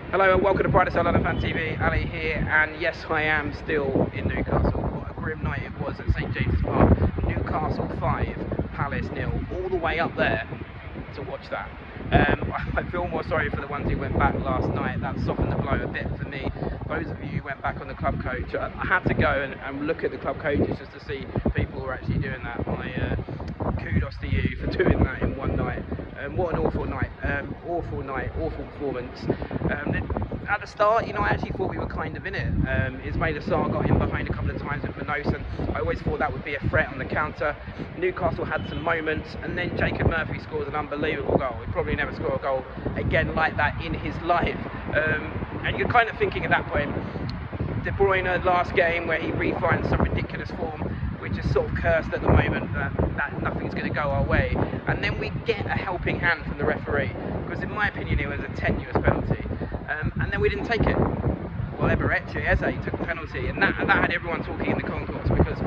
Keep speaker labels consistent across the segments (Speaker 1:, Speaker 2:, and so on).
Speaker 1: Hello and welcome to Brightest Side London Fan TV. Ali here, and yes, I am still in Newcastle. What a grim night it was at St James's Park. Newcastle 5, Palace 0, all the way up there to watch that. I feel more sorry for the ones who went back last night. That softened the blow a bit for me. Those of you who went back on the club coach, I had to go and look at the club coaches just to see people who were actually doing that. Kudos to you for doing that in one night. What an awful night, awful performance. At the start, I actually thought we were kind of in it. Ismail Assar got in behind a couple of times with Manos, and I always thought that would be a threat on the counter. Newcastle had some moments, and then Jacob Murphy scores an unbelievable goal. He'd probably never score a goal again like that in his life. And you're kind of thinking at that point, De Bruyne last game where he refines some ridiculous form, which is sort of cursed at the moment, that nothing's going to go our way. And then we get a helping hand from the referee, because in my opinion it was a tenuous penalty. And then we didn't take it. Well, Eze took the penalty, and that had everyone talking in the concourse, because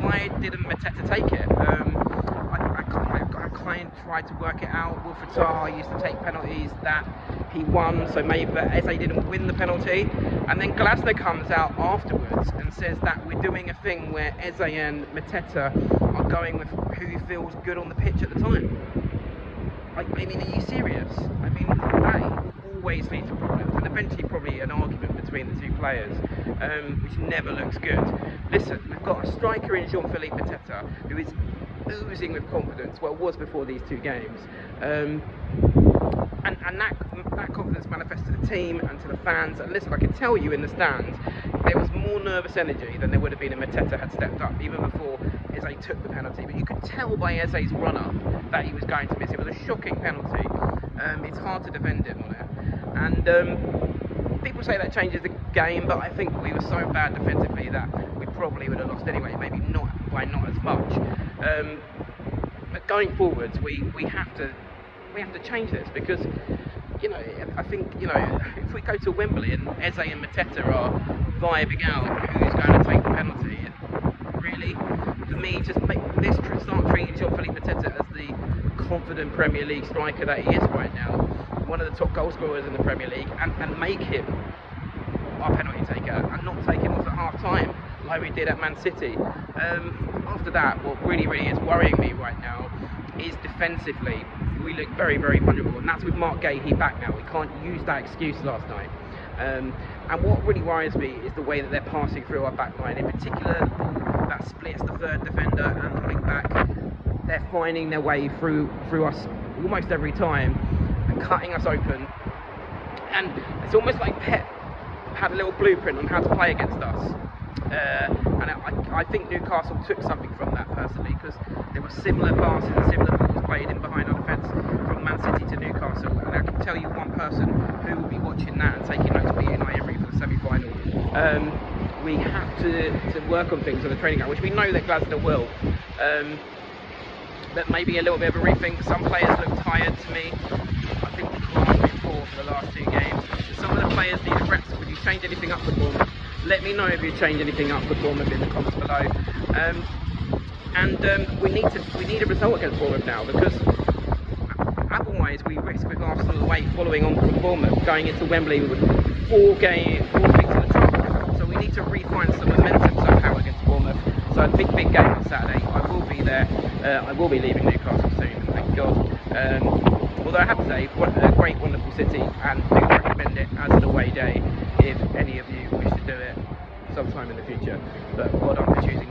Speaker 1: why didn't Mateta take it? I kind of tried to work it out. Wilfred Zaha used to take penalties that he won, so maybe Eze didn't win the penalty. And then Glasner comes out afterwards and says that we're doing a thing where Eze and Mateta are going with who feels good on the pitch at the time. I mean, are you serious? I mean, that always leads to problems, and eventually probably an argument between the two players, which never looks good. Listen, we've got a striker in Jean-Philippe Mateta who is oozing with confidence, well, was before these two games, and that confidence manifests to the team and to the fans. And listen, I can tell you in the stands there was more nervous energy than there would have been if Mateta had stepped up, even before Eze took the penalty. But you could tell by Eze's run-up that he was going to miss. It was a shocking penalty. It's hard to defend him on it. And people say that changes the game, but I think we were so bad defensively that we probably would have lost anyway, maybe not as much. But going forwards, we have to change this, because I think if we go to Wembley and Eze and Mateta are vibing out who's going to take the penalty, really, for me, just start treating Jean-Philippe Mateta as the confident Premier League striker that he is right now, one of the top goal scorers in the Premier League, and make him our penalty taker and not take him off at half time like we did at Man City. After that, what really is worrying me right now is defensively we look very vulnerable, and that's with Mark Gahey back now. We can't use that excuse last night. And what really worries me is the way that they're passing through our back line, in particular the ball that splits the third defender and the wing back. They're finding their way through us almost every time and cutting us open, and it's almost like Pep had a little blueprint on how to play against us. And I think Newcastle took something from that personally, because there were similar passes and similar balls played in behind our defence from Man City to Newcastle, and I can tell you one person who will be watching that and taking notes will be Unai Emery for the semi-final. We have to work on things on the training ground, which we know that Glasner will. But maybe a little bit of a rethink. Some players look tired to me. I think the class has been poor for the last two games. Some of the players need a rest. Would you change anything up for Bournemouth? Let me know if you change anything up for Bournemouth in the comments below. We need a result against Bournemouth now, because otherwise we risk with Arsenal away following on from Bournemouth, going into Wembley with 4 defeats in the trot. So we need to refine some momentum somehow against Bournemouth. So a big game on Saturday. I will be there. I will be leaving Newcastle soon, thank God. Although I have to say, what a great, wonderful city, and do recommend it as an away day if any of you wish to do it sometime in the future. But well done for choosing